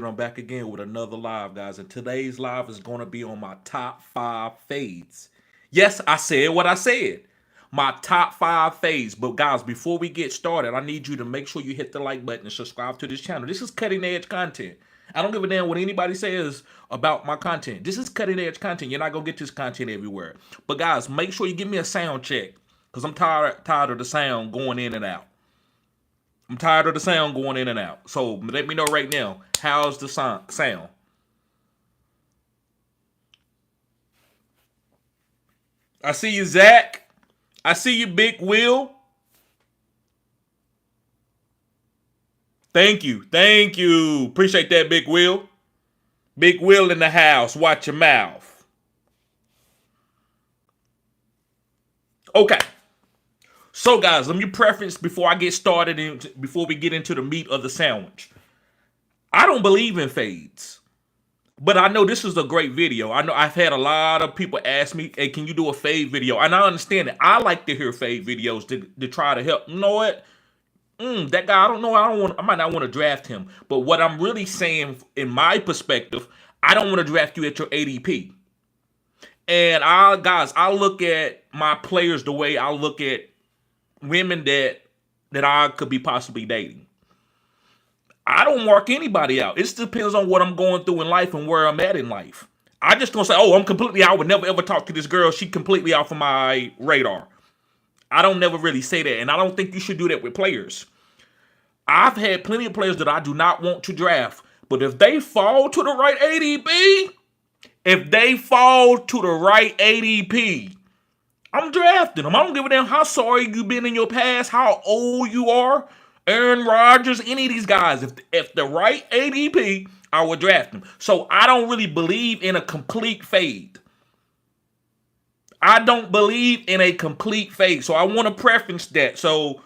I'm back again with another live, guys. And today's live is going to be on my top 5 fades. Yes, I said what I said. My top 5 fades. But guys, before we get started, I need you to make sure you hit the like button and subscribe to this channel. This is cutting edge content. I don't give a damn what anybody says about my content. This is cutting edge content. You're not going to get this content everywhere. But guys, make sure you give me a sound check. Because I'm tired of the sound going in and out. I'm tired of the sound going in and out. So let me know right now. How's the sound? I see you, Zach. I see you, Big Will. Thank you. Thank you. Appreciate that, Big Will. Big Will in the house. Watch your mouth. Okay. So, guys, let me preface before I get started and before we get into the meat of the sandwich. I don't believe in fades, but I know this is a great video. I know I've had a lot of people ask me, hey, can you do a fade video? And I understand it. I like to hear fade videos to try to help. You know what? That guy, I don't know. I might not want to draft him. But what I'm really saying, in my perspective, I don't want to draft you at your ADP. And I look at my players the way I look at women that I could be possibly dating. I don't mark anybody out. It just depends on what I'm going through in life and where I'm at in life. I just don't say, oh, I would never ever talk to this girl. She completely off of my radar. I don't never really say that. And I don't think you should do that with players. I've had plenty of players that I do not want to draft. But if they fall to the right ADP, I'm drafting them. I don't give a damn how sorry you've been in your past, how old you are. Aaron Rodgers, any of these guys. If the right ADP, I would draft them. So I don't really believe in a complete fade. I don't believe in a complete fade. So I want to preference that. So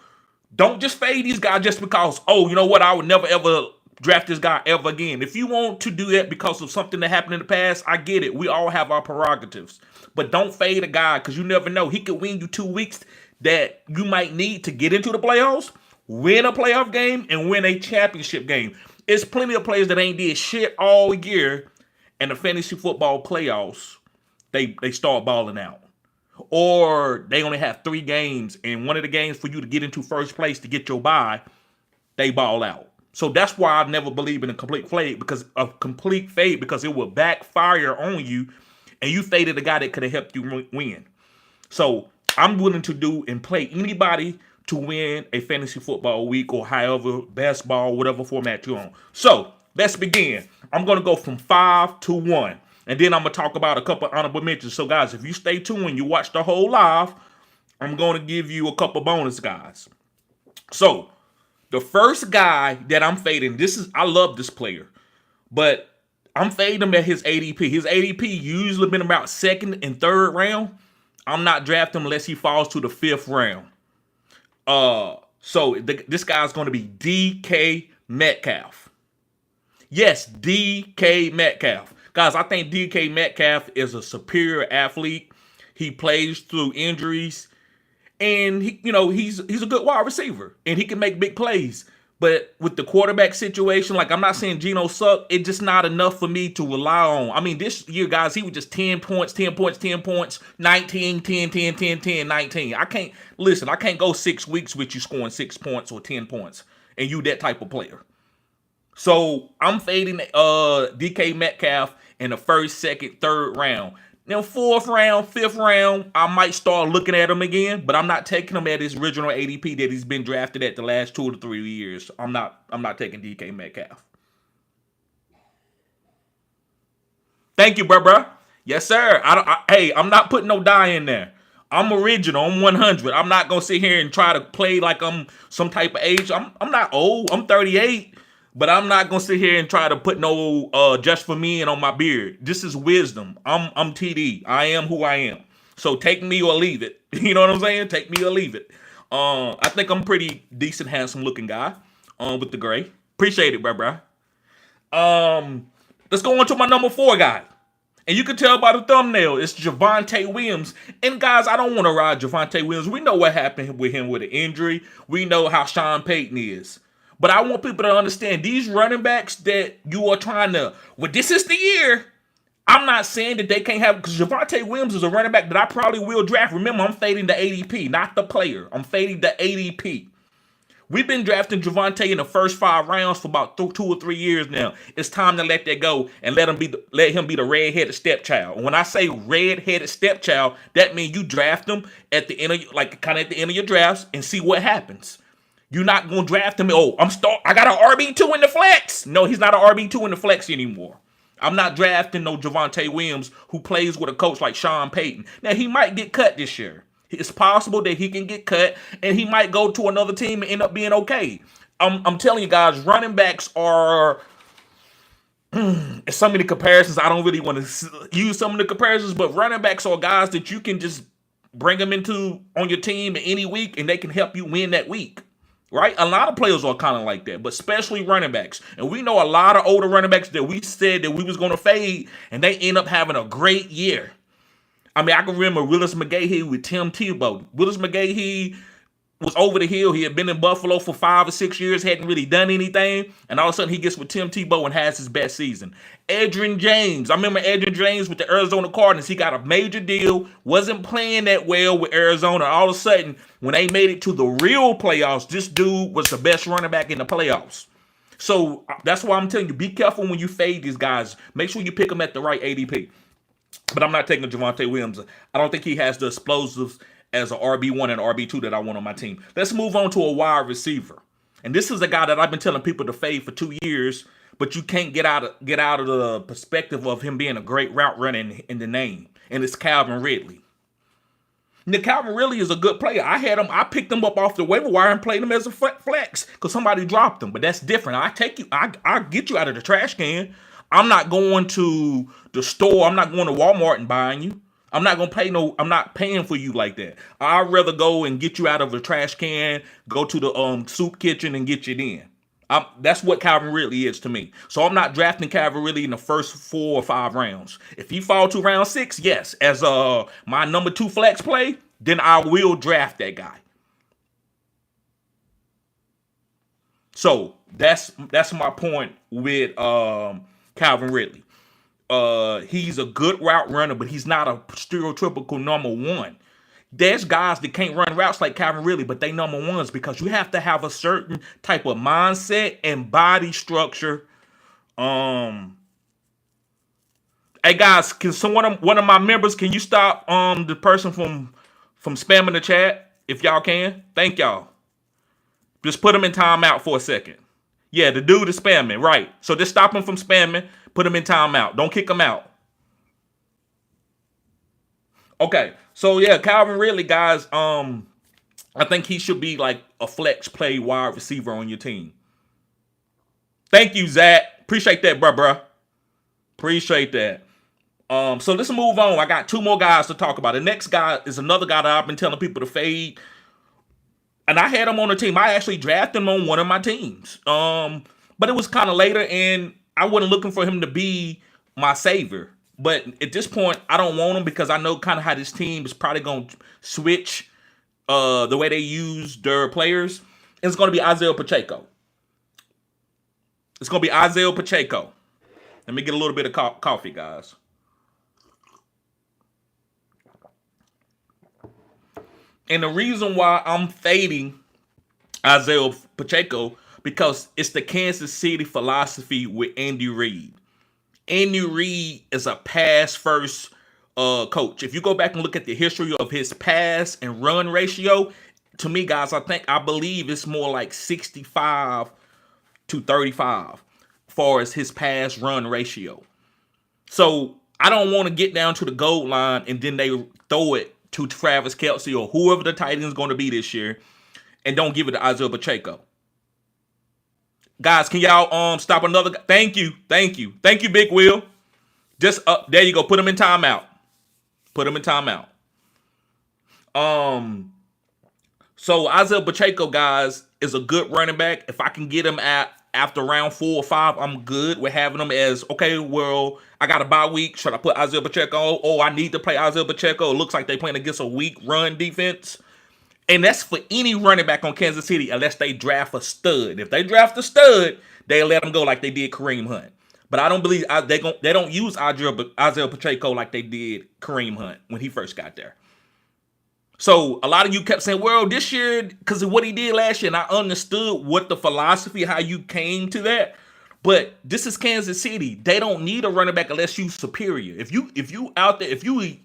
don't just fade these guys just because, oh, you know what, I would never ever draft this guy ever again. If you want to do that because of something that happened in the past, I get it. We all have our prerogatives. But don't fade a guy because you never know. He could win you 2 weeks that you might need to get into the playoffs, win a playoff game, and win a championship game. It's plenty of players that ain't did shit all year, and the fantasy football playoffs, they start balling out. Or they only have 3 games, and one of the games for you to get into first place to get your bye, they ball out. So that's why I never believe in a complete fade because it will backfire on you, and you faded a guy that could have helped you win. So I'm willing to do and play anybody to win a fantasy football week or however, basketball, whatever format you're on. So let's begin. I'm going to go from 5 to 1. And then I'm going to talk about a couple honorable mentions. So, guys, if you stay tuned and you watch the whole live, I'm going to give you a couple bonus guys. So, the first guy that I'm fading, I love this player, but I'm fading him at his ADP. His ADP usually been about 2nd and 3rd round. I'm not drafting him unless he falls to the 5th round. This guy's going to be DK Metcalf. Yes, DK Metcalf. Guys, I think DK Metcalf is a superior athlete. He plays through injuries. And he's a good wide receiver. And he can make big plays. But with the quarterback situation, like I'm not saying Geno sucked, it's just not enough for me to rely on. I mean, this year, guys, he was just 10 points, 10 points, 10 points, 19, 10, 10, 10, 10, 19. I can't go 6 weeks with you scoring 6 points or 10 points. And you that type of player. So I'm fading DK Metcalf in the 1st, 2nd, 3rd round. Now, 4th round, 5th round, I might start looking at him again, but I'm not taking him at his original ADP that he's been drafted at the last 2 to 3 years. I'm not taking DK Metcalf. Thank you, bruh. Yes, sir. I'm not putting no die in there. I'm original. I'm 100. I'm not gonna sit here and try to play like I'm some type of age. I'm not old. I'm 38. But I'm not gonna sit here and try to put no just for me and on my beard. This is wisdom. I'm TD. I am who I am. So take me or leave it. You know what I'm saying? Take me or leave it. I think I'm pretty decent, handsome looking guy. With the gray. Appreciate it, bro. Let's go on to my number 4 guy. And you can tell by the thumbnail, it's Javonte Williams. And guys, I don't want to ride Javonte Williams. We know what happened with him with an injury. We know how Sean Payton is. But I want people to understand these running backs that you are trying to, well, this is the year. I'm not saying that they can't have, because Javonte Williams is a running back that I probably will draft. Remember, I'm fading the ADP, not the player. I'm fading the ADP. We've been drafting Javonte in the first 5 rounds for about 2 or 3 years now. It's time to let that go and let him be the red-headed stepchild. And when I say red-headed stepchild, that means you draft him at the end of at the end of your drafts and see what happens. You're not gonna draft him. Oh, I got an RB2 in the flex. No, he's not an RB2 in the flex anymore. I'm not drafting no Javonte Williams who plays with a coach like Sean Payton. Now, he might get cut this year. It's possible that he can get cut, and he might go to another team and end up being okay. I'm telling you guys, running backs are so many comparisons. I don't really want to use some of the comparisons, but running backs are guys that you can just bring them into on your team any week, and they can help you win that week. Right? A lot of players are kind of like that, but especially running backs. And we know a lot of older running backs that we said that we was going to fade, and they end up having a great year. I mean, I can remember Willis McGahee with Tim Tebow. Willis McGahee was over the hill. He had been in Buffalo for 5 or 6 years, hadn't really done anything, and all of a sudden he gets with Tim Tebow and has his best season. Edgerrin James. I remember Edgerrin James with the Arizona Cardinals. He got a major deal, wasn't playing that well with Arizona. All of a sudden, when they made it to the real playoffs, this dude was the best running back in the playoffs. So that's why I'm telling you, be careful when you fade these guys. Make sure you pick them at the right ADP. But I'm not taking Javonte Williams. I don't think he has the explosives as an RB1 and RB2 that I want on my team. Let's move on to a wide receiver. And this is a guy that I've been telling people to fade for 2 years, but you can't get out of the perspective of him being a great route runner in the name. And it's Calvin Ridley. Now, Calvin Ridley is a good player. I picked him up off the waiver wire and played him as a flex because somebody dropped him. But that's different. I get you out of the trash can. I'm not going to the store. I'm not going to Walmart and buying you. I'm not paying for you like that. I'd rather go and get you out of the trash can, go to the soup kitchen and get you in. That's what Calvin Ridley is to me. So I'm not drafting Calvin Ridley in the first 4 or 5 rounds. If he fall to round 6, yes, as my number 2 flex play, then I will draft that guy. So that's my point with Calvin Ridley. He's a good route runner, but he's not a stereotypical number 1. There's guys that can't run routes like Calvin Ridley, but they number 1s because you have to have a certain type of mindset and body structure. Hey guys, can one of my members, can you stop the person from spamming the chat if y'all can? Thank y'all. Just put him in timeout for a second. Yeah, the dude is spamming, right? So just stop him from spamming. Put him in timeout. Don't kick him out. Okay, so yeah, Calvin Ridley, guys. I think he should be like a flex play wide receiver on your team. Thank you, Zach. Appreciate that, bruh. Appreciate that. So let's move on. I got 2 more guys to talk about. The next guy is another guy that I've been telling people to fade. And I had him on the team. I actually drafted him on one of my teams. But it was kind of later, and I wasn't looking for him to be my savior. But at this point, I don't want him because I know kind of how this team is probably going to switch the way they use their players. It's going to be Isiah Pacheco. It's going to be Isiah Pacheco. Let me get a little bit of coffee, guys. And the reason why I'm fading Isiah Pacheco, because it's the Kansas City philosophy with Andy Reid. Andy Reid is a pass-first coach. If you go back and look at the history of his pass and run ratio, to me, guys, I believe it's more like 65 to 35 as far as his pass run ratio. So I don't want to get down to the goal line and then they throw it to Travis Kelce or whoever the tight end is going to be this year and don't give it to Isiah Pacheco. Guys, can y'all stop another? Thank you, Big Will. Just there you go. Put him in timeout. So Isiah Pacheco, guys, is a good running back. If I can get him after round 4 or 5, I'm good with having him as, okay, well, I got a bye week. Should I put Isiah Pacheco? Oh, I need to play Isiah Pacheco. It looks like they're playing against a weak run defense. And that's for any running back on Kansas City unless they draft a stud. If they draft a stud, they let him go like they did Kareem Hunt. But I don't believe they don't use Isiah Pacheco like they did Kareem Hunt when he first got there. So a lot of you kept saying, well, this year, because of what he did last year, and I understood what the philosophy, how you came to that. But this is Kansas City. They don't need a running back unless you superior. If you out there, if you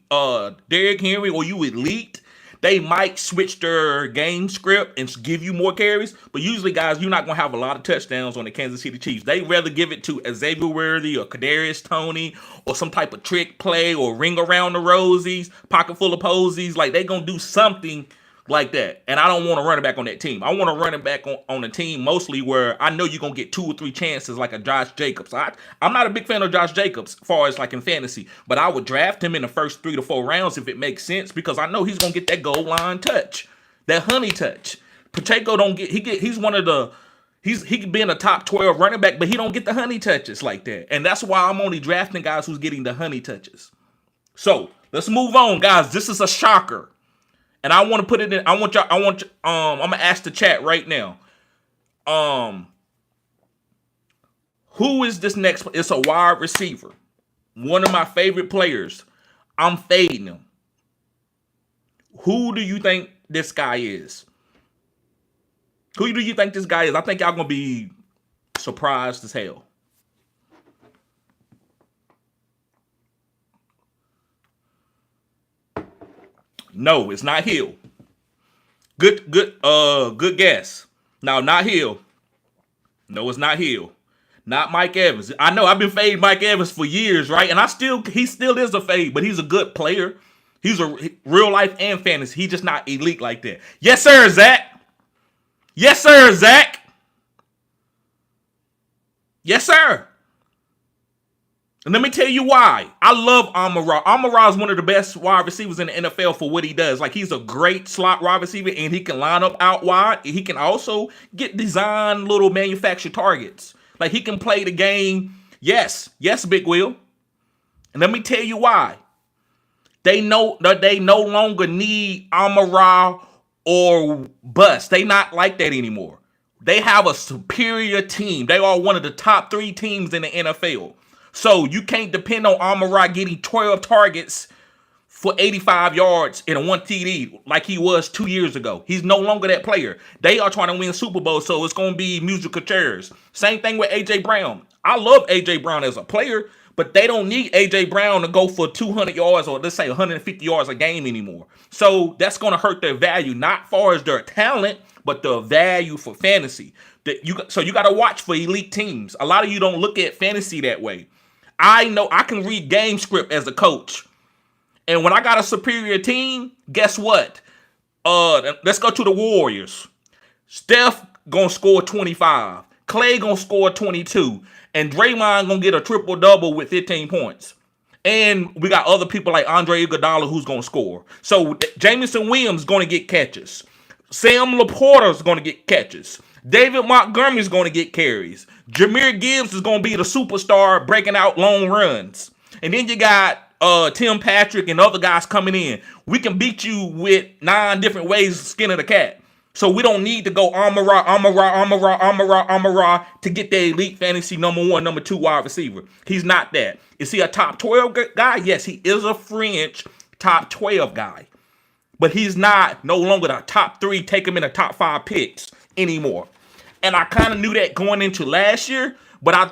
Derrick Henry or you elite, they might switch their game script and give you more carries. But usually, guys, you're not going to have a lot of touchdowns on the Kansas City Chiefs. They rather give it to Xavier Worthy or Kadarius Toney or some type of trick play or ring around the rosies, pocket full of posies. Like, they going to do something like that. And I don't want to run it back on that team. I want to run it back on a team mostly where I know you're going to get 2 or 3 chances like a Josh Jacobs. I'm not a big fan of Josh Jacobs as far as like in fantasy, but I would draft him in the first 3 to 4 rounds if it makes sense because I know he's going to get that goal line touch, that honey touch. Pacheco he's one of the, he could be in a top 12 running back, but he don't get the honey touches like that. And that's why I'm only drafting guys who's getting the honey touches. So let's move on, guys. This is a shocker. And I want to put it in. I'm gonna ask the chat right now. Who is this next? It's a wide receiver. One of my favorite players. I'm fading him. Who do you think this guy is? Who do you think this guy is? I think y'all gonna be surprised as hell. No, it's not Hill. Good guess. No, not Hill. No, it's not Hill. Not Mike Evans. I know I've been fading Mike Evans for years, right? And he still is a fade, but he's a good player. He's a real life and fantasy. He's just not elite like that. Yes, sir, Zach. Yes, sir, Zach. Yes, sir. And let me tell you why. I love Amon-Ra. Amon-Ra is one of the best wide receivers in the NFL for what he does. Like, he's a great slot wide receiver, and he can line up out wide. He can also get designed little manufactured targets. Like, he can play the game. Yes, Big Will. And let me tell you why. They know that they no longer need Amon-Ra or bust. They not like that anymore. They have a superior team. They are one of the top 3 teams in the NFL. So you can't depend on Amon-Ra getting 12 targets for 85 yards in a 1 TD like he was 2 years ago. He's no longer that player. They are trying to win Super Bowl, so it's going to be musical chairs. Same thing with A.J. Brown. I love A.J. Brown as a player, but they don't need A.J. Brown to go for 200 yards or let's say 150 yards a game anymore. So that's going to hurt their value, not far as their talent, but the value for fantasy. So you got to watch for elite teams. A lot of you don't look at fantasy that way. I know I can read game script as a coach. And when I got a superior team, guess what? Let's go to the Warriors. Steph gonna score 25. Clay gonna score 22. And Draymond gonna get a triple-double with 15 points. And we got other people like Andre Iguodala who's gonna score. So Jamison Williams gonna get catches. Sam Laporta's gonna get catches. David Montgomery's going to get carries. Jahmyr Gibbs is going to be the superstar breaking out long runs. And then you got Tim Patrick and other guys coming in. We can beat you with 9 different ways of skinning the cat. So we don't need to go Amon-Ra to get the elite fantasy number 1, number 2 wide receiver. He's not that. Is he a top 12 guy? Yes, he is a fringe top 12 guy. But he's not no longer the top 3, take him in the top 5 picks anymore. And I kind of knew that going into last year, but I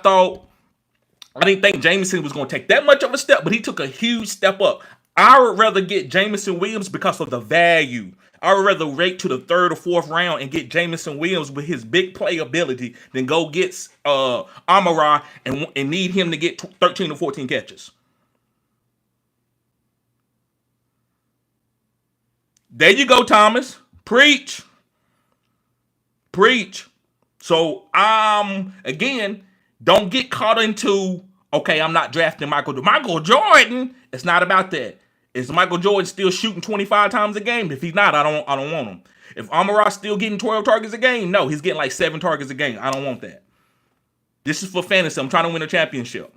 didn't think Jamison was going to take that much of a step, but he took a huge step up. I would rather get Jamison Williams because of the value. I would rather wait to the 3rd or 4th round and get Jamison Williams with his big play ability than go get Amon-Ra and need him to get 13 or 14 catches. There you go, Thomas. Preach. So, again, don't get caught into, okay, I'm not drafting Michael Jordan. It's not about that. Is Michael Jordan still shooting 25 times a game? If he's not, I don't want him. If Amon-Ra still getting 12 targets a game, no, he's getting like 7 targets a game. I don't want that. This is for fantasy. I'm trying to win a championship.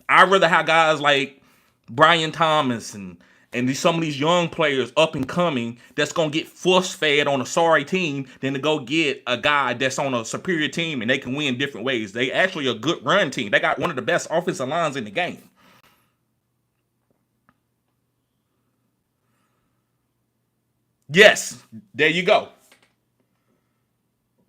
I'd rather have guys like Brian Thomas and and some of these young players up and coming that's going to get force fed on a sorry team than to go get a guy that's on a superior team and they can win different ways. They actually a good run team. They got one of the best offensive lines in the game. Yes, there you go.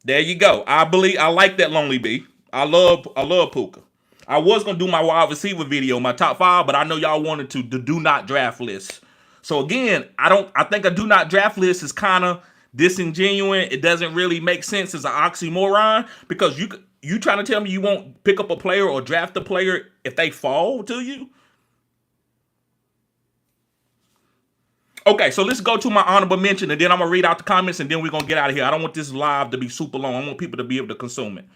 There you go. I like that Lonely B. I love Puka. I was gonna do my wide receiver video, my top 5, but I know y'all wanted to the do not draft list. So again, I think a do not draft list is kind of disingenuous. It doesn't really make sense as an oxymoron because you trying to tell me you won't pick up a player or draft a player if they fall to you? Okay, so let's go to my honorable mention, and then I'm gonna read out the comments, and then we're gonna get out of here. I don't want this live to be super long. I want people to be able to consume it.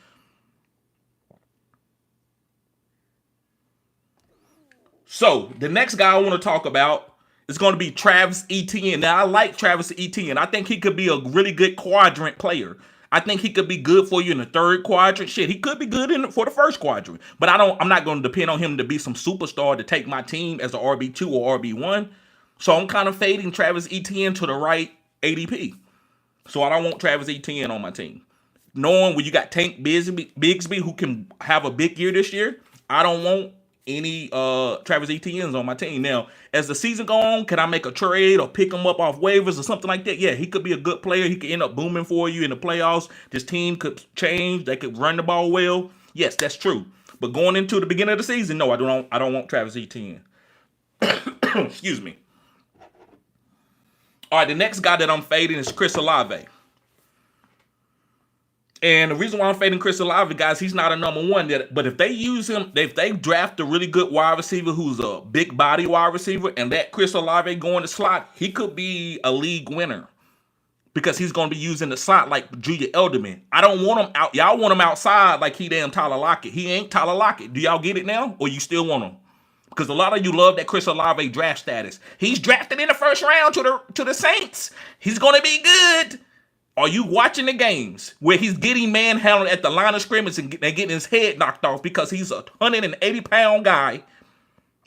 So the next guy I want to talk about is going to be Travis Etienne. Now I like Travis Etienne. I think he could be a really good quadrant player. I think he could be good for you in the third quadrant. Shit, he could be good for the first quadrant. But I'm not going to depend on him to be some superstar to take my team as an RB2 or RB1. So I'm kind of fading Travis Etienne to the right ADP. So I don't want Travis Etienne on my team. Knowing when you got Tank Bigsby who can have a big year this year, I don't want any Travis Etienne's on my team. Now, as the season go on, can I make a trade or pick him up off waivers or something like that? Yeah, he could be a good player. He could end up booming for you in the playoffs. This team could change. They could run the ball well. Yes, that's true. But going into the beginning of the season, no, I don't want Travis Etienne. Excuse me. All right, the next guy that I'm fading is Chris Olave. And the reason why I'm fading Chris Olave, guys, he's not a number one. But if they use him, if they draft a really good wide receiver who's a big body wide receiver and let Chris Olave go in the slot, he could be a league winner because he's going to be using the slot like Julia Elderman. I don't want him out. Y'all want him outside like he damn Tyler Lockett. He ain't Tyler Lockett. Do y'all get it now? Or you still want him? Because a lot of you love that Chris Olave draft status. He's drafted in the first round to the Saints. He's going to be good. Are you watching the games where he's getting manhandled at the line of scrimmage and getting his head knocked off because he's a 180-pound guy?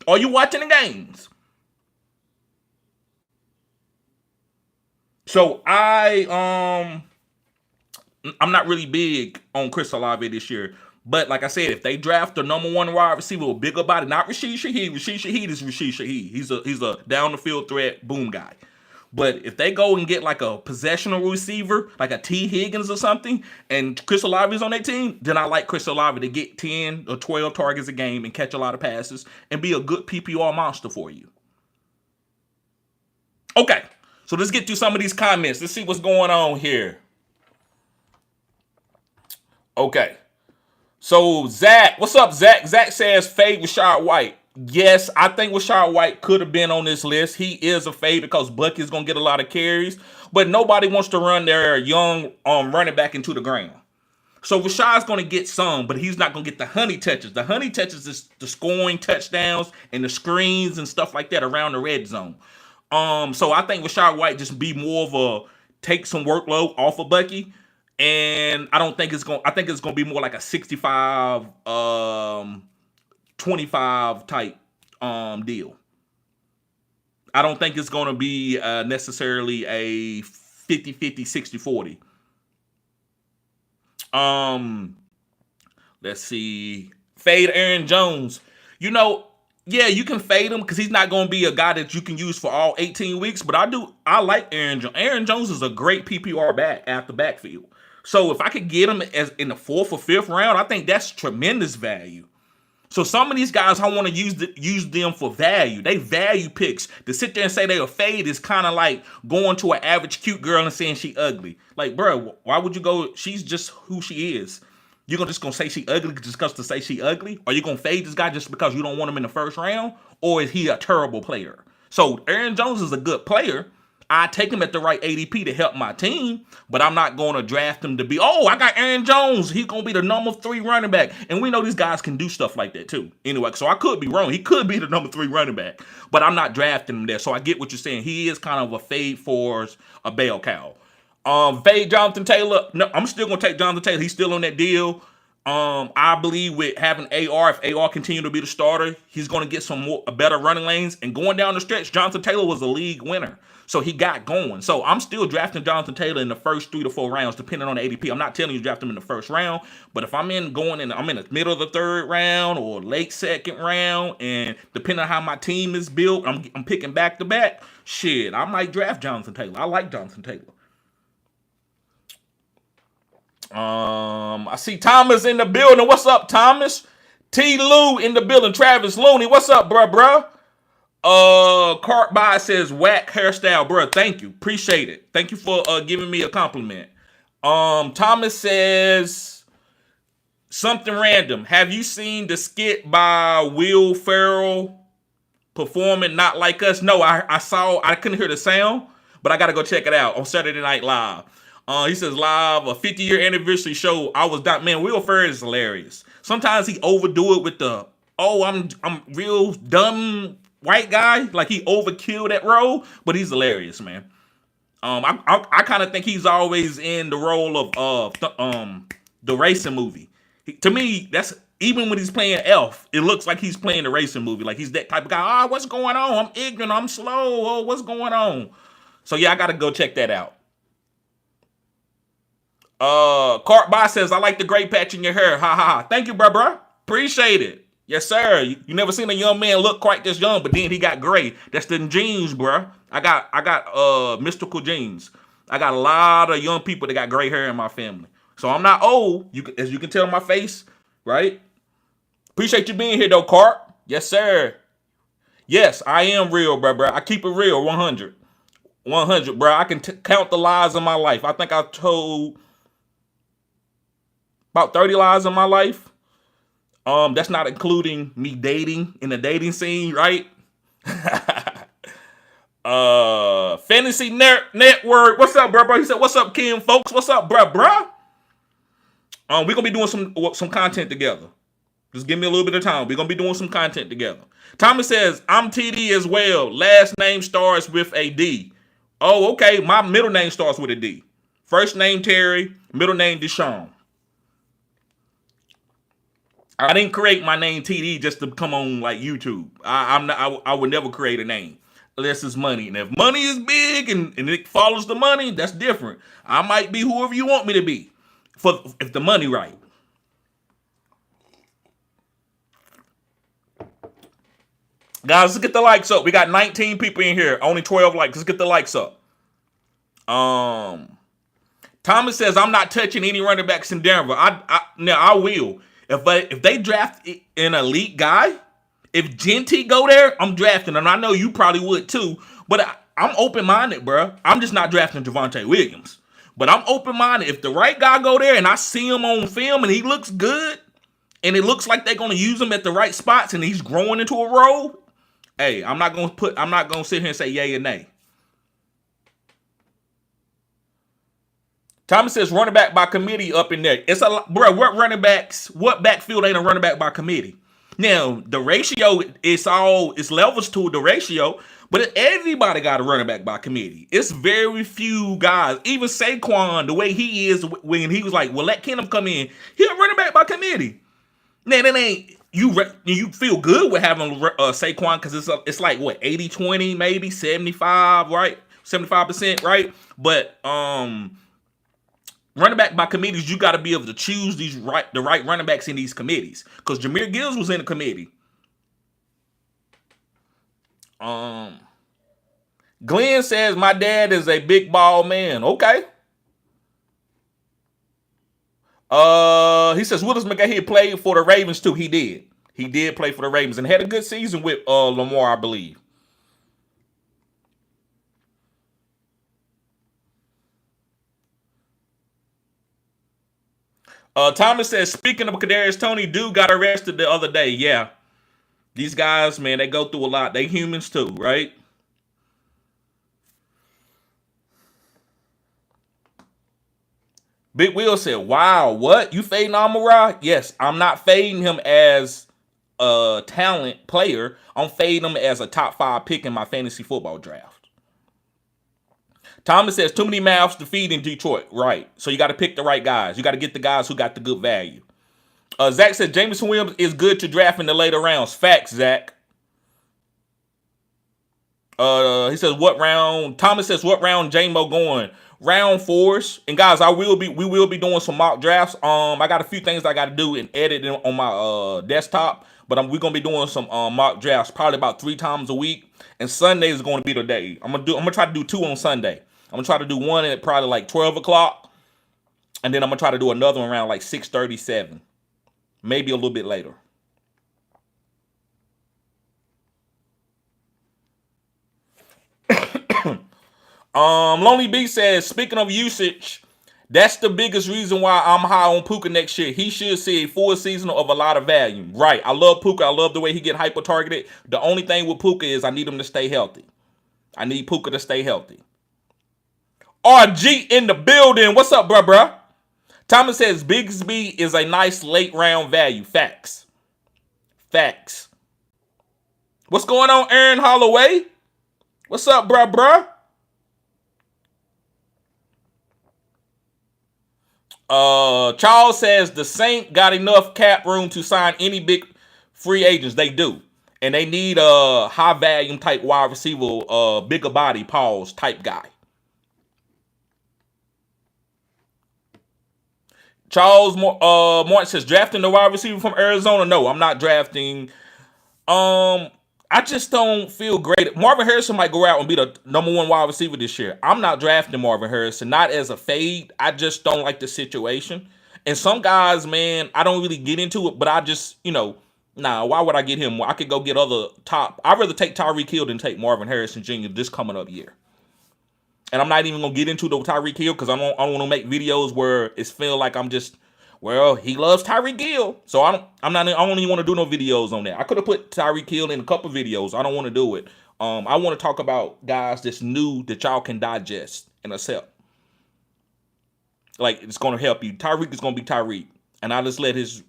Are you watching the games? So I'm not really big on Chris Olave this year. But like I said, if they draft the number one wide receiver with bigger body, not Rashid Shaheed. Rashid Shaheed is Rashid Shaheed. He's a down the field threat boom guy. But if they go and get like a possessional receiver, like a T. Higgins or something, and Chris Olave is on their team, then I like Chris Olave to get 10 or 12 targets a game and catch a lot of passes and be a good PPR monster for you. Okay, so let's get through some of these comments. Let's see what's going on here. Okay. So, Zach, what's up, Zach? Zach says fade Rachaad White. Yes, I think Rachaad White could have been on this list. He is a fade because Bucky's going to get a lot of carries, but nobody wants to run their young running back into the ground. So Rashaad's going to get some, but he's not going to get the honey touches. The honey touches is the scoring touchdowns and the screens and stuff like that around the red zone. So I think Rachaad White just be more of a take some workload off of Bucky. And I think it's going to be more like a 65 25 type deal. I don't think it's going to be necessarily a 50-50, 60-40. Let's see. Fade Aaron Jones. Yeah, you can fade him because he's not going to be a guy that you can use for all 18 weeks. But I like Aaron Jones. Aaron Jones is a great PPR back after backfield. So if I could get him as in the 4th or 5th round, I think that's tremendous value. So some of these guys, I want to use them for value. They value picks. To sit there and say they are fade is kind of like going to an average cute girl and saying she ugly. Like, bro, why would you go? She's just who she is. You're just going to say she ugly just because to say she ugly? Or you going to fade this guy just because you don't want him in the first round? Or is he a terrible player? So Aaron Jones is a good player. I take him at the right ADP to help my team, but I'm not going to draft him to be, I got Aaron Jones. He's going to be the number 3 running back. And we know these guys can do stuff like that too. Anyway, so I could be wrong. He could be the number 3 running back, but I'm not drafting him there. So I get what you're saying. He is kind of a fade for a bell cow. Fade Jonathan Taylor. No, I'm still going to take Jonathan Taylor. He's still on that deal. I believe with having AR, if AR continue to be the starter, he's going to get a better running lanes. And going down the stretch, Jonathan Taylor was a league winner. So he got going. So I'm still drafting Jonathan Taylor in the first 3 to 4 rounds, depending on the ADP. I'm not telling you to draft him in the first round, but if I'm in the middle of the 3rd round or late 2nd round, and depending on how my team is built, I'm picking back to back. Shit, I might draft Jonathan Taylor. I like Jonathan Taylor. I see Thomas in the building. What's up, Thomas? T. Lou in the building. Travis Looney. What's up, bruh? Cart by says whack hairstyle, bruh. Thank you. Appreciate it. Thank you for giving me a compliment. Thomas says something random. Have you seen the skit by Will Ferrell performing Not Like Us? No, I saw. I couldn't hear the sound, but I got to go check it out on Saturday Night Live. He says live, a 50-year anniversary show. Man, Will Ferrell is hilarious. Sometimes he overdo it with the, I'm real dumb white guy. Like he overkill that role, but he's hilarious, man. I kind of think he's always in the role of the racing movie. To me, that's even when he's playing Elf, it looks like he's playing the racing movie. Like he's that type of guy. What's going on? I'm ignorant. I'm slow. What's going on? So yeah, I got to go check that out. Cart by says, I like the gray patch in your hair. Ha ha ha. Thank you, bruh. Appreciate it. Yes, sir. You never seen a young man look quite this young, but then he got gray. That's the genes, bruh. I got mystical genes. I got a lot of young people that got gray hair in my family. So I'm not old, as you can tell in my face, right? Appreciate you being here, though, Cart. Yes, sir. Yes, I am real, bruh. I keep it real, 100. 100, bruh. I can count the lies in my life. I think I told about 30 lies in my life. That's not including me dating in the dating scene, right? Fantasy Network. What's up, bro? He said, what's up, Kim, folks? What's up, bruh? We're going to be doing some content together. Just give me a little bit of time. We're going to be doing some content together. Thomas says, I'm TD as well. Last name starts with a D. Oh, okay. My middle name starts with a D. First name Terry, middle name Deshaun. I didn't create my name TD just to come on like YouTube. I would never create a name unless it's money. And if money is big and it follows the money, that's different. I might be whoever you want me to be if the money right. Guys, let's get the likes up. We got 19 people in here. Only 12 likes. Let's get the likes up. Thomas says, I'm not touching any running backs in Denver. I will. If they draft an elite guy, if Genty go there, I'm drafting him. I know you probably would too, but I'm open-minded, bro. I'm just not drafting Javonte Williams. But I'm open-minded. If the right guy go there and I see him on film and he looks good, and it looks like they're going to use him at the right spots and he's growing into a role, hey, I'm not going to sit here and say yay or nay. Thomas says running back by committee up in there. It's a lot, bro. What backfield ain't a running back by committee? Now, the ratio, it's levels to the ratio, but everybody got a running back by committee. It's very few guys. Even Saquon, the way he is when he was like, well, let Keenum come in. He a running back by committee. Now, that ain't, you feel good with having Saquon because it's like, what, 80-20 maybe, 75, right? 75%, right? But, running back by committees, you got to be able to choose the right running backs in these committees. Because Jahmyr Gibbs was in a committee. Glenn says, my dad is a big ball man. Okay. He says, Willis McGahee played for the Ravens too. He did. He did play for the Ravens and had a good season with Lamar, I believe. Thomas says, speaking of Kadarius Toney, dude got arrested the other day. Yeah. These guys, man, they go through a lot. They humans too, right? Big Will said, wow, what? You fading Amon-Ra? Yes, I'm not fading him as a talent player. I'm fading him as a top 5 pick in my fantasy football draft. Thomas says, too many mouths to feed in Detroit. Right. So you got to pick the right guys. You got to get the guys who got the good value. Zach said Jameson Williams is good to draft in the later rounds. Facts, Zach. He says what round? Thomas says what round? J-Mo going round 4s. And guys, we will be doing some mock drafts. I got a few things I got to do and edit on my desktop, but we're gonna be doing some mock drafts probably about 3 times a week. And Sunday is going to be the day. I'm gonna try to do 2 on Sunday. I'm gonna try to do one at probably like 12 o'clock, and then I'm gonna try to do another one around like 6:37, maybe a little bit later. Lonely B says, speaking of usage, that's the biggest reason why I'm high on Puka next year. He should see a full season of a lot of value. Right. I love Puka. I love the way he get hyper targeted. The only thing with Puka is I need him to stay healthy. I need Puka to stay healthy. RG in the building. What's up, bruh? Thomas says Bigsby is a nice late round value. Facts. Facts. What's going on, Aaron Holloway? What's up, bruh? Charles says the Saints got enough cap room to sign any big free agents. They do. And they need a high volume type wide receiver, bigger body, pause type guy. Charles Martin says drafting the wide receiver from Arizona. No, I'm not drafting. I just don't feel great. Marvin Harrison might go out and be the number 1 wide receiver this year. I'm not drafting Marvin Harrison, not as a fade. I just don't like the situation. And some guys, man, I don't really get into it, but I just, why would I get him? I could go get other top. I'd rather take Tyreek Hill than take Marvin Harrison Jr. this coming up year. And I'm not even going to get into the Tyreek Hill because I don't want to make videos where it's feel like I'm just, well, he loves Tyreek Hill. So I don't even want to do no videos on that. I could have put Tyreek Hill in a couple videos. I don't want to do it. I want to talk about guys that's new that y'all can digest and accept. Like, it's going to help you. Tyreek is going to be Tyreek. And I just let his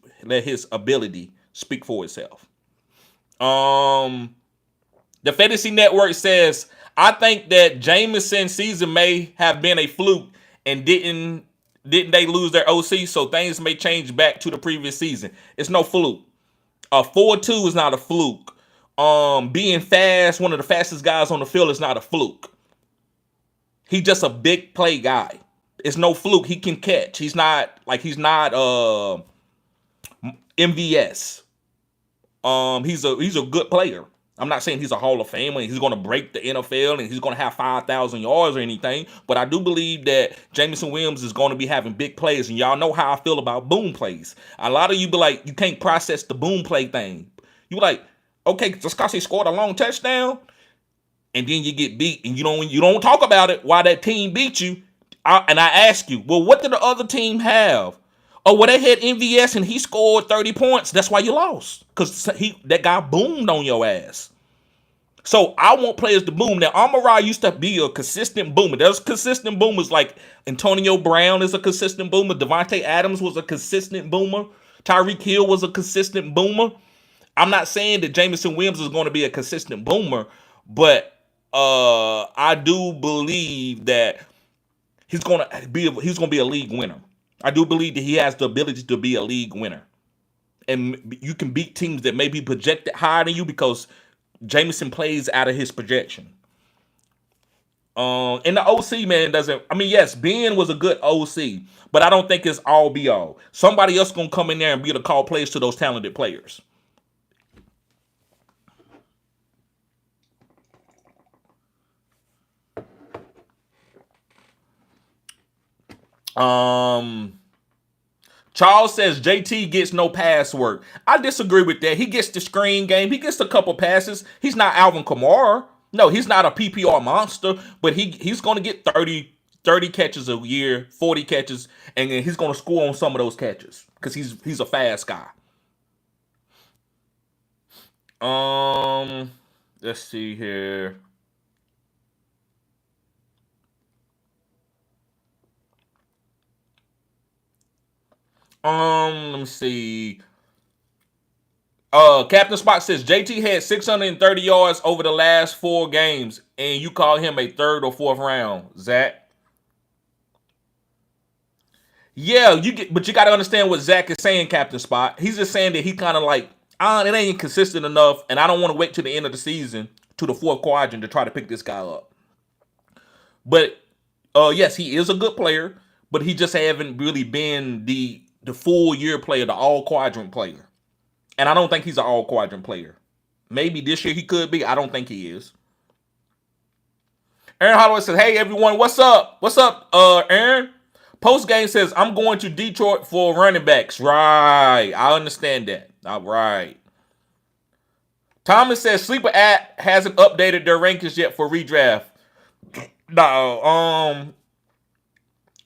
ability speak for itself. The Fantasy Network says, I think that Jameson's season may have been a fluke and didn't they lose their OC, so things may change back to the previous season. It's no fluke. 4-2 is not a fluke. Being fast, one of the fastest guys on the field, is not a fluke. He's just a big play guy. It's no fluke. He can catch. He's not MVS. He's a good player. I'm not saying he's a Hall of Famer and he's going to break the NFL and he's going to have 5,000 yards or anything, but I do believe that Jameson Williams is going to be having big plays, and y'all know how I feel about boom plays. A lot of you be like, you can't process the boom play thing. You be like, okay, just because he scored a long touchdown, and then you get beat, and you don't talk about it why that team beat you. And I ask you, well, what did the other team have? Oh, well, they had MVS and he scored 30 points. That's why you lost. Because that guy boomed on your ass. So I want players to boom. Now, Amon-Ra used to be a consistent boomer. There's consistent boomers like Antonio Brown is a consistent boomer. Davante Adams was a consistent boomer. Tyreek Hill was a consistent boomer. I'm not saying that Jameson Williams is going to be a consistent boomer, but I do believe that he's going to be a league winner. I do believe that he has the ability to be a league winner. And you can beat teams that may be projected higher than you because Jameson plays out of his projection. And the OC, man, yes, Ben was a good OC, but I don't think it's all be all. Somebody else going to come in there and be able to call plays to those talented players. Charles says JT gets no pass work. I disagree with that. He gets the screen game. He gets a couple passes. He's not Alvin Kamara. No, he's not a PPR monster, but he's going to get 30 catches a year, 40 catches, and then he's going to score on some of those catches because he's a fast guy. Let's see here. Let me see. Captain Spot says JT had 630 yards over the last 4 games, and you call him a 3rd or 4th round, Zach. Yeah, but you got to understand what Zach is saying, Captain Spot. He's just saying that he kind of like, it ain't consistent enough, and I don't want to wait to the end of the season, to the fourth quadrant, to try to pick this guy up. But yes, he is a good player, but he just haven't really been the full year player, the all quadrant player. And I don't think he's an all quadrant player. Maybe this year he could be. I don't think he is. Aaron Holloway says, "Hey everyone, what's up? What's up, Aaron?" Post game says, "I'm going to Detroit for running backs." Right, I understand that. All right. Thomas says, "Sleeper app hasn't updated their rankings yet for redraft." No,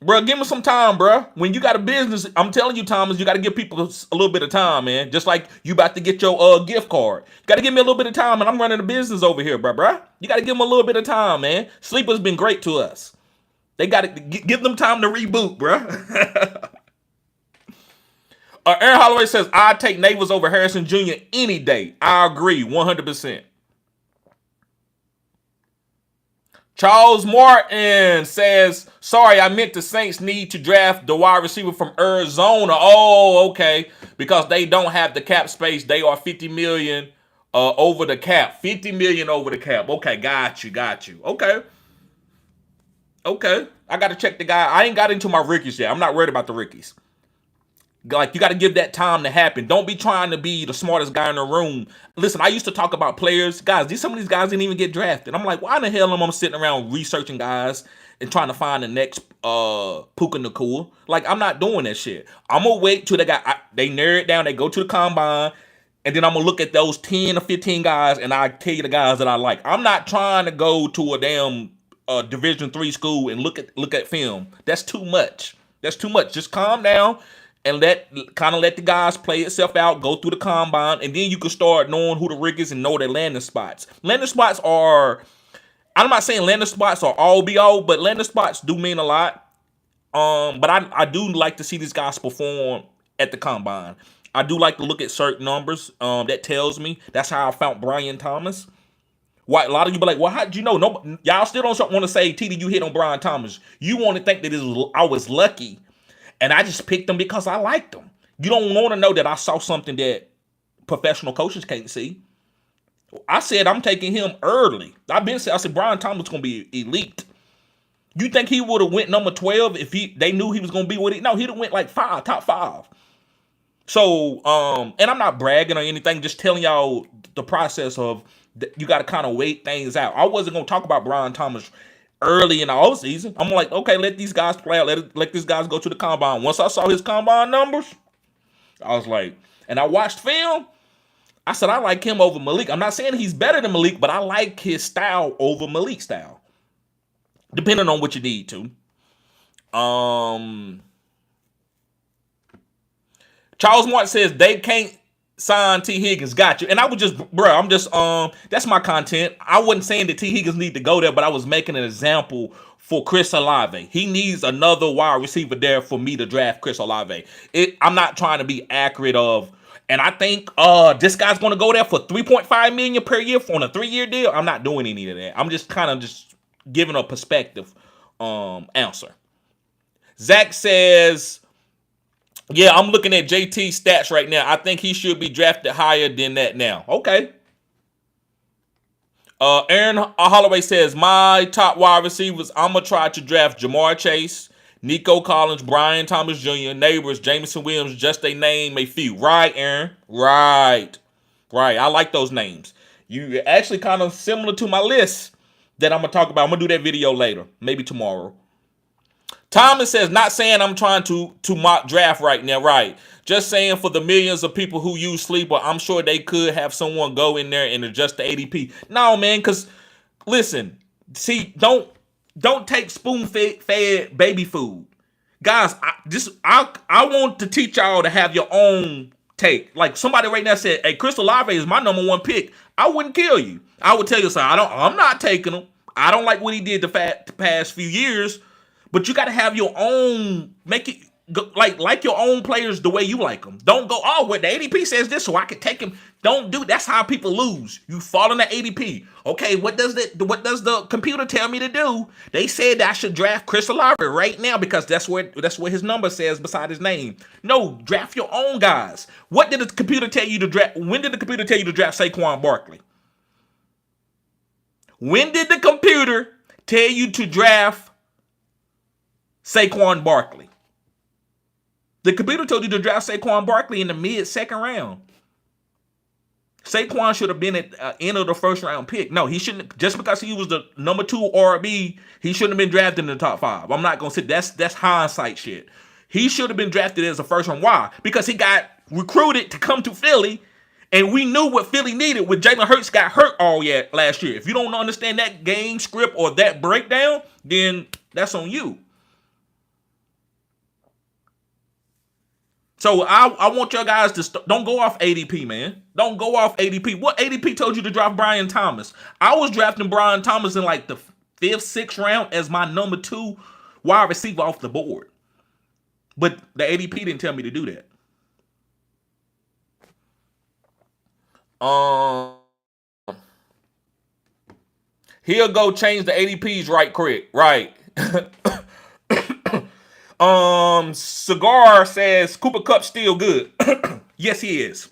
bro, give me some time, bro. When you got a business, I'm telling you, Thomas, you got to give people a little bit of time, man. Just like you about to get your gift card. You got to give me a little bit of time, and I'm running a business over here, bro. You got to give them a little bit of time, man. Sleeper's been great to us. They got to give them time to reboot, bro. Aaron Holloway says, "I'd take Neighbors over Harrison Jr. any day." I agree, 100%. Charles Martin says, "Sorry, I meant the Saints need to draft the wide receiver from Arizona." Oh, okay. Because they don't have the cap space. They are $50 million over the cap. $50 million over the cap. Okay, got you. Okay. I got to check the guy. I ain't got into my rookies yet. I'm not worried about the rookies. Like, you got to give that time to happen. Don't be trying to be the smartest guy in the room. Listen, I used to talk about players. Guys, some of these guys didn't even get drafted. I'm like, why the hell am I sitting around researching guys and trying to find the next Puka Nakua? Like, I'm not doing that shit. I'm going to wait till they narrow it down. They go to the combine. And then I'm going to look at those 10 or 15 guys, and I tell you the guys that I like. I'm not trying to go to a damn Division III school and look at film. That's too much. Just calm down and let the guys play itself out, go through the combine, and then you can start knowing who the rig is and know their landing spots. Landing spots are, I'm not saying landing spots are all be all, but landing spots do mean a lot. But I do like to see these guys perform at the combine. I do like to look at certain numbers. That tells me. That's how I found Brian Thomas. Why, a lot of you be like, well, how did you know? No, y'all still don't want to say, TD, you hit on Brian Thomas. You want to think that I was lucky. And I just picked him because I liked him. You don't want to know that I saw something that professional coaches can't see. I said I'm taking him early. I said Brian Thomas is going to be elite. You think he would have went number 12 if they knew he was going to be with it? No, he'd have went like top 5. So, and I'm not bragging or anything, just telling y'all the process of you got to kind of wait things out. I wasn't going to talk about Brian Thomas early in the offseason. I'm like, okay, let these guys play out. Let these guys go to the combine. Once I saw his combine numbers, I was like, and I watched film. I said, I like him over Malik. I'm not saying he's better than Malik, but I like his style over Malik's style. Depending on what you need to. Charles Martin says they can't sign T. Higgins. Got you. And I would just, that's my content. I wasn't saying that T. Higgins need to go there, but I was making an example for Chris Olave. He needs another wide receiver there for me to draft Chris Olave. I'm not trying to be accurate and I think this guy's going to go there for $3.5 million per year on a 3-year deal. I'm not doing any of that. I'm just kind of just giving a perspective answer. Zach says, yeah, I'm looking at JT's stats right now. I think he should be drafted higher than that now. Okay. Aaron Holloway says, my top wide receivers, I'm going to try to draft Jamar Chase, Nico Collins, Brian Thomas Jr., Neighbors, Jameson Williams, just a name a few. Right, Aaron? Right. I like those names. You're actually kind of similar to my list that I'm going to talk about. I'm going to do that video later, maybe tomorrow. Thomas says, not saying I'm trying to mock draft right now, right? Just saying for the millions of people who use Sleeper, I'm sure they could have someone go in there and adjust the ADP. No, man, because, listen, see, don't take spoon-fed baby food. Guys, I want to teach y'all to have your own take. Like somebody right now said, hey, Chris Olave is my number 1 pick. I wouldn't kill you. I would tell you something. I'm not taking him. I don't like what he did the past few years. But you got to have your own, like your own players the way you like them. Don't go, oh, well, the ADP says this, so I can take him. Don't do. That's how people lose. You fall in the ADP. Okay, what does the computer tell me to do? They said that I should draft Chris Olave right now because that's what his number says beside his name. No, draft your own guys. What did the computer tell you to draft? When did the computer tell you to draft Saquon Barkley? When did the computer tell you to draft Saquon Barkley? The computer told you to draft Saquon Barkley in the mid-second round. Saquon should have been at the end of the first round pick. No, he shouldn't. Just because he was the number 2 RB, he shouldn't have been drafted in the top 5. I'm not gonna say that's hindsight shit. He should have been drafted as a first round. Why? Because he got recruited to come to Philly, and we knew what Philly needed when Jalen Hurts got hurt last year. If you don't understand that game script or that breakdown, then that's on you. So I want your guys to don't go off ADP, man. Don't go off ADP. What ADP told you to draft Brian Thomas? I was drafting Brian Thomas in like the 5th, 6th round as my number 2 wide receiver off the board. But the ADP didn't tell me to do that. He'll go change the ADPs right quick. Right. Cigar says Cooper Kupp still good. Yes, he is.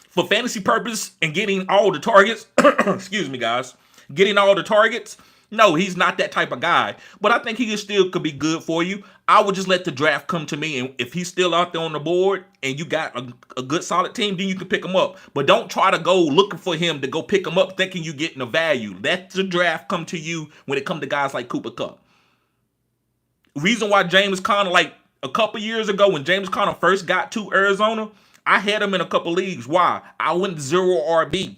For fantasy purpose and getting all the targets, excuse me, guys, getting all the targets, no, he's not that type of guy. But I think he still could be good for you. I would just let the draft come to me, and if he's still out there on the board and you got a good solid team, then you can pick him up. But don't try to go looking for him to go pick him up thinking you're getting a value. Let the draft come to you when it comes to guys like Cooper Kupp. Reason why James Conner, like a couple years ago when James Conner first got to Arizona, I had him in a couple leagues. Why? I went 0 RB.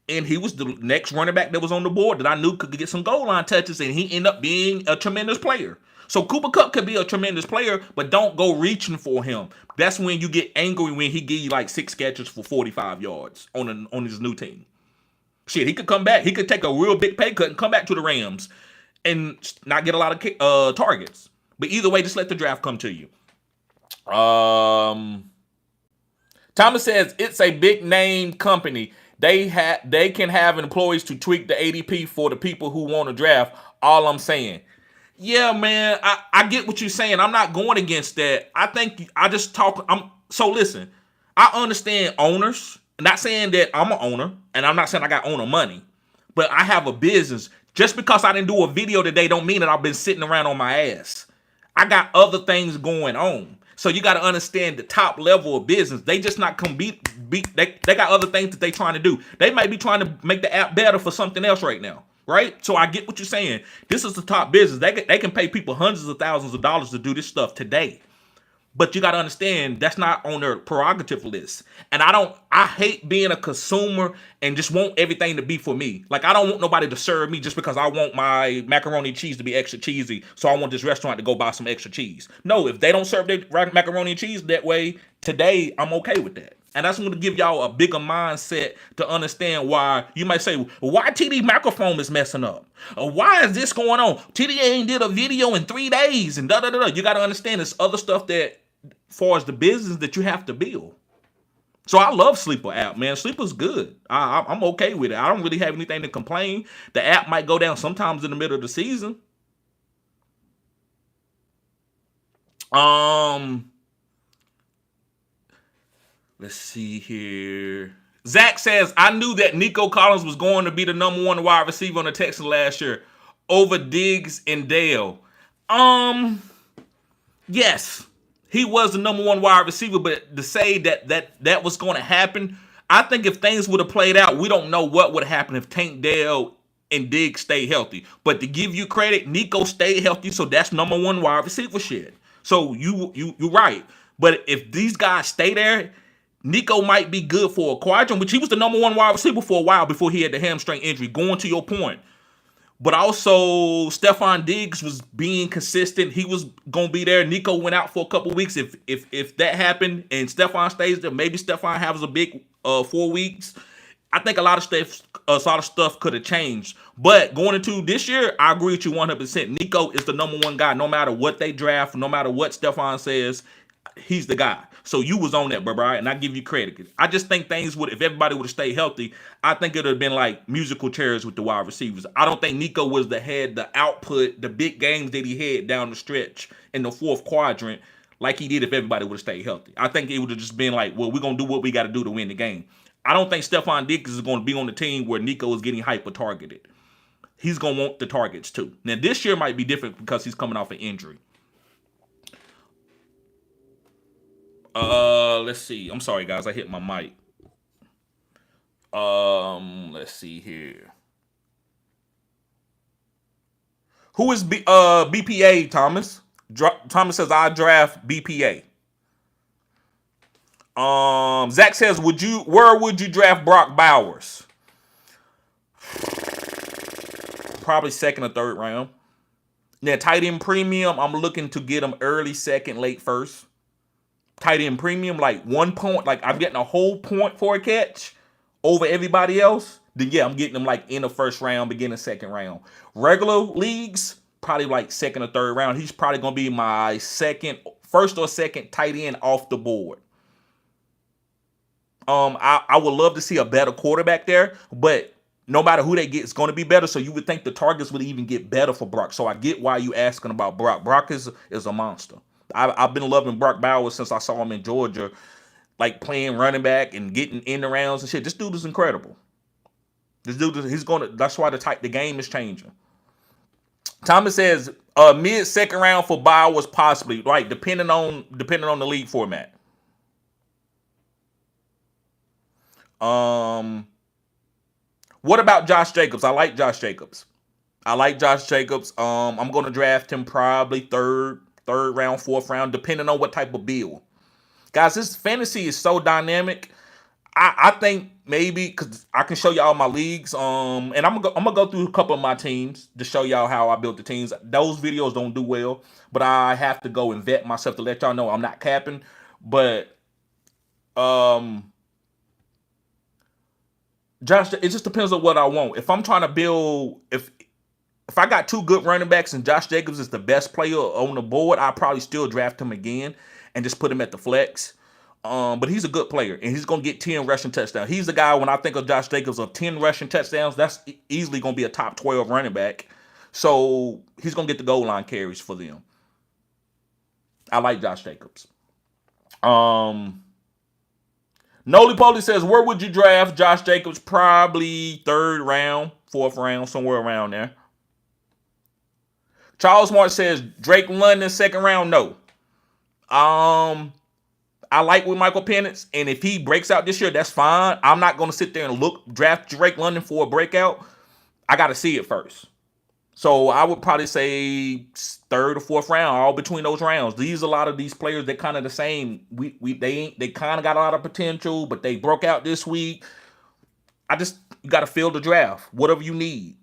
And he was the next running back that was on the board that I knew could get some goal line touches, and he ended up being a tremendous player. So Cooper Kupp could be a tremendous player, but don't go reaching for him. That's when you get angry when he give you like 6 catches for 45 yards on his new team. Shit, he could come back. He could take a real big pay cut and come back to the Rams and not get a lot of targets. But either way, just let the draft come to you. Thomas says it's a big name company. They can have employees to tweak the ADP for the people who want to draft. All I'm saying. Yeah, man, I get what you're saying. I'm not going against that. I think I just talk. So listen, I understand owners. I'm not saying that I'm an owner, and I'm not saying I got owner money, but I have a business. Just because I didn't do a video today don't mean that I've been sitting around on my ass. I got other things going on. So you got to understand the top level of business. They just not come beat. They got other things that they trying to do. They might be trying to make the app better for something else right now, right? So I get what you're saying. This is the top business. They can pay people hundreds of thousands of dollars to do this stuff today. But you got to understand that's not on their prerogative list. And I hate being a consumer and just want everything to be for me. Like I don't want nobody to serve me just because I want my macaroni and cheese to be extra cheesy. So I want this restaurant to go buy some extra cheese. No, if they don't serve their macaroni and cheese that way today, I'm okay with that. And that's going to give y'all a bigger mindset to understand why you might say, well, why TD microphone is messing up? Or why is this going on? TD ain't did a video in 3 days and da-da-da-da. You got to understand there's other stuff that, as far as the business that you have to build. So I love Sleeper app, man. Sleeper's good. I'm okay with it. I don't really have anything to complain. The app might go down sometimes in the middle of the season. Let's see here. Zach says, I knew that Nico Collins was going to be the number 1 wide receiver on the Texans last year over Diggs and Dale. Yes. He was the number 1 wide receiver, but to say that was going to happen, I think if things would have played out, we don't know what would have happened if Tank Dell and Diggs stay healthy. But to give you credit, Nico stayed healthy, so that's number 1 wide receiver shit. So you're right. But if these guys stay there, Nico might be good for a quadrant, which he was the number 1 wide receiver for a while before he had the hamstring injury, going to your point. But also, Stephon Diggs was being consistent. He was going to be there. Nico went out for a couple weeks. If that happened and Stephon stays there, maybe Stephon has a big 4 weeks. I think a lot of stuff could have changed. But going into this year, I agree with you 100%. Nico is the number one guy, no matter what they draft, no matter what Stephon says. He's the guy. So you was on that, bro, right? And I give you credit. I just think things would, if everybody would have stayed healthy, I think it would have been like musical chairs with the wide receivers. I don't think Nico was the output, the big games that he had down the stretch in the fourth quadrant like he did if everybody would have stayed healthy. I think it would have just been like, well, we're going to do what we got to do to win the game. I don't think Stephon Diggs is going to be on the team where Nico is getting hyper-targeted. He's going to want the targets too. Now, this year might be different because he's coming off an injury. Let's see. I'm sorry, guys. I hit my mic. Let's see here. Who is BPA, Thomas? Thomas says, I draft BPA. Zach says, where would you draft Brock Bowers? Probably second or third round. Now, tight end premium, I'm looking to get him early second, late first. Tight end premium, like 1 point, like I'm getting a whole point for a catch over everybody else. Then yeah, I'm getting them like in the first round, beginning second round. Regular leagues, probably like second or third round. He's probably gonna be my first or second tight end off the board. I would love to see a better quarterback there, but no matter who they get, it's going to be better. So you would think the targets would even get better for Brock. So I get why you asking about Brock. Brock is a monster. I've been loving Brock Bowers since I saw him in Georgia, like playing running back and getting in the rounds and shit. This dude is incredible. That's why the game is changing. Thomas says mid second round for Bowers possibly, right? Depending on the league format. What about Josh Jacobs? I like Josh Jacobs. I'm going to draft him probably third round, fourth round, depending on what type of build. Guys, this fantasy is so dynamic. I think maybe because I can show y'all my leagues. And I'm gonna go through a couple of my teams to show y'all how I built the teams. Those videos don't do well, but I have to go and vet myself to let y'all know I'm not capping. But Josh, it just depends on what I want. If I'm trying to build, if I got two good running backs and Josh Jacobs is the best player on the board, I'll probably still draft him again and just put him at the flex. But he's a good player, and he's going to get 10 rushing touchdowns. He's the guy, when I think of Josh Jacobs, of 10 rushing touchdowns, that's easily going to be a top 12 running back. So he's going to get the goal line carries for them. I like Josh Jacobs. Noli Poly says, where would you draft Josh Jacobs? Probably third round, fourth round, somewhere around there. Charles Smart says, Drake London, second round, no. I like with Michael Penix, and if he breaks out this year, that's fine. I'm not going to sit there and draft Drake London for a breakout. I got to see it first. So I would probably say third or fourth round, all between those rounds. A lot of these players, they're kind of the same. They kind of got a lot of potential, but they broke out this week. You got to fill the draft, whatever you need.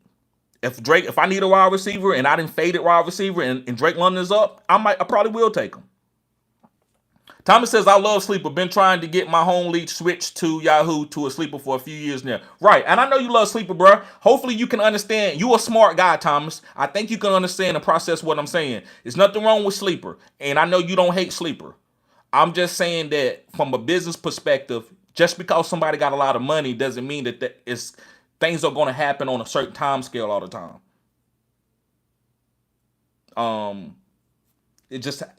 If I need a wide receiver and I didn't fade it wide receiver and Drake London is up, I probably will take him. Thomas says, I love Sleeper. Been trying to get my home league switched to Yahoo to a Sleeper for a few years now. Right, and I know you love Sleeper, bro. Hopefully you can understand. You a smart guy, Thomas. I think you can understand and process what I'm saying. There's nothing wrong with Sleeper, and I know you don't hate Sleeper. I'm just saying that from a business perspective, just because somebody got a lot of money doesn't mean that things are going to happen on a certain time scale all the time.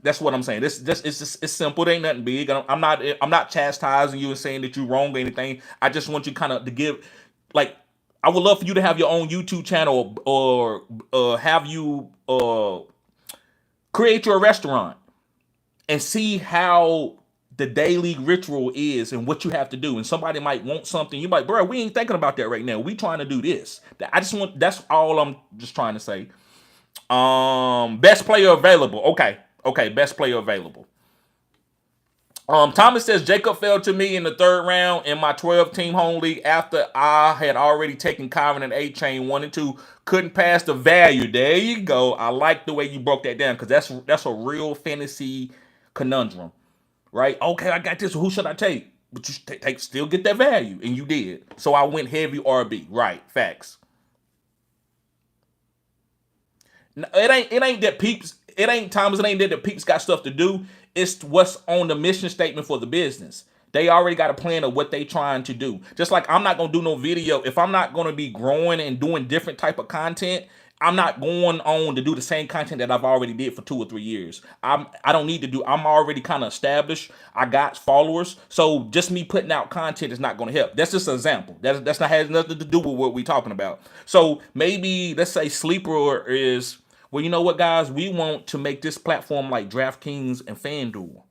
That's what I'm saying. It's simple. It ain't nothing big. I'm not chastising you and saying that you're wrong or anything. I just want you kind of to give, like, I would love for you to have your own YouTube channel or have you create your restaurant and see how the daily ritual is and what you have to do. And somebody might want something. You're like, bro, we ain't thinking about that right now. We trying to do this. That's all I'm just trying to say. Best player available. Okay, best player available. Thomas says Jacob fell to me in the third round in my 12-team home league after I had already taken Kyron and A-Chain 1 and 2. Couldn't pass the value. There you go. I like the way you broke that down because that's a real fantasy conundrum, right? Okay, I got this. Who should I take? but you still get that value, and you did. So I went heavy RB. Right, facts. It ain't that peeps. It ain't Thomas. It ain't that the peeps got stuff to do. It's what's on the mission statement for the business. They already got a plan of what they trying to do. Just like I'm not gonna do no video if I'm not gonna be growing and doing different type of content. I'm not going on to do the same content that I've already did for 2 or 3 years. I don't need to do. I'm already kind of established. I got followers, so just me putting out content is not going to help. That's just an example. That's not has nothing to do with what we talking about. So maybe let's say Sleeper is, well, you know what, guys, we want to make this platform like DraftKings and FanDuel.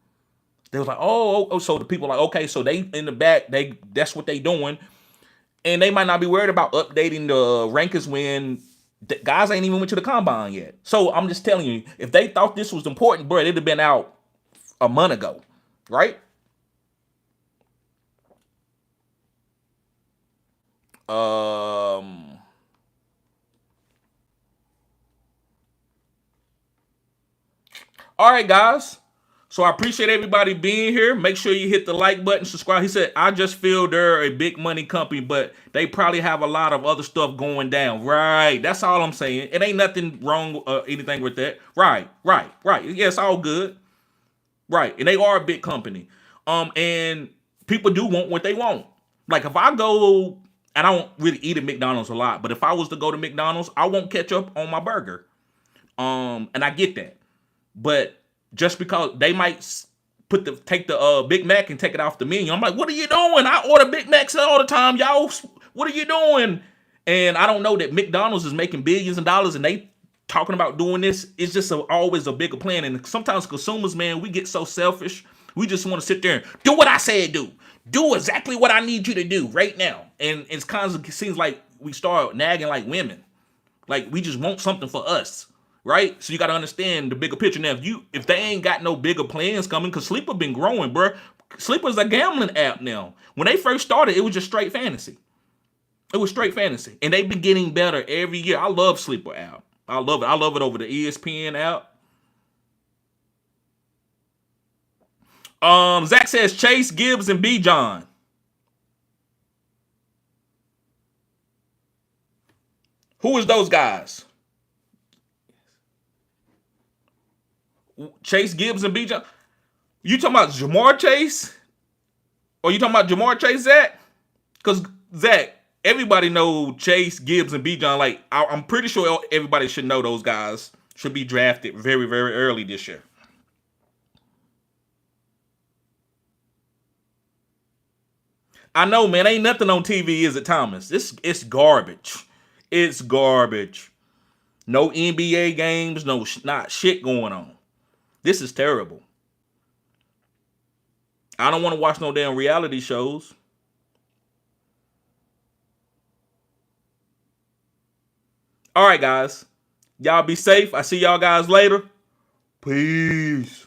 They was like, oh, so the people are like, okay, so they in the back, that's what they doing, and they might not be worried about updating the rankings when the guys ain't even went to the combine yet. So I'm just telling you, if they thought this was important, bro, it'd have been out a month ago, right? All right, guys. So I appreciate everybody being here. Make sure you hit the like button, subscribe. He said, I just feel they're a big money company, but they probably have a lot of other stuff going down. Right. That's all I'm saying. It ain't nothing wrong, anything with that. Right. Yeah, it's all good. Right. And they are a big company. And people do want what they want. Like if I go, and I don't really eat at McDonald's a lot, but if I was to go to McDonald's, I won't ketchup on my burger. And I get that. But just because they might take the Big Mac and take it off the menu, I'm like, what are you doing? I order Big Macs all the time, y'all. What are you doing? And I don't know that McDonald's is making billions of dollars and they talking about doing this. It's just always a bigger plan. And sometimes consumers, man, we get so selfish. We just want to sit there and do what I said do. Do exactly what I need you to do right now. And it's kind of seems like we start nagging like women. Like we just want something for us. Right? So you got to understand the bigger picture. Now, if they ain't got no bigger plans coming, because Sleeper been growing, bro. Sleeper's a gambling app now. When they first started, it was just straight fantasy. It was straight fantasy. And they've been getting better every year. I love Sleeper app. I love it. I love it over the ESPN app. Zach says Chase, Gibbs, and B. John. Who is those guys? Chase, Gibbs, and B. John. You talking about Jamar Chase? Or you talking about Jamar Chase, Zach? Because, Zach, everybody know Chase, Gibbs, and B. John. Like, I'm pretty sure everybody should know those guys should be drafted very, very early this year. I know, man. Ain't nothing on TV, is it, Thomas? It's garbage. It's garbage. No NBA games, not shit going on. This is terrible. I don't want to watch no damn reality shows. All right, guys. Y'all be safe. I see y'all guys later. Peace.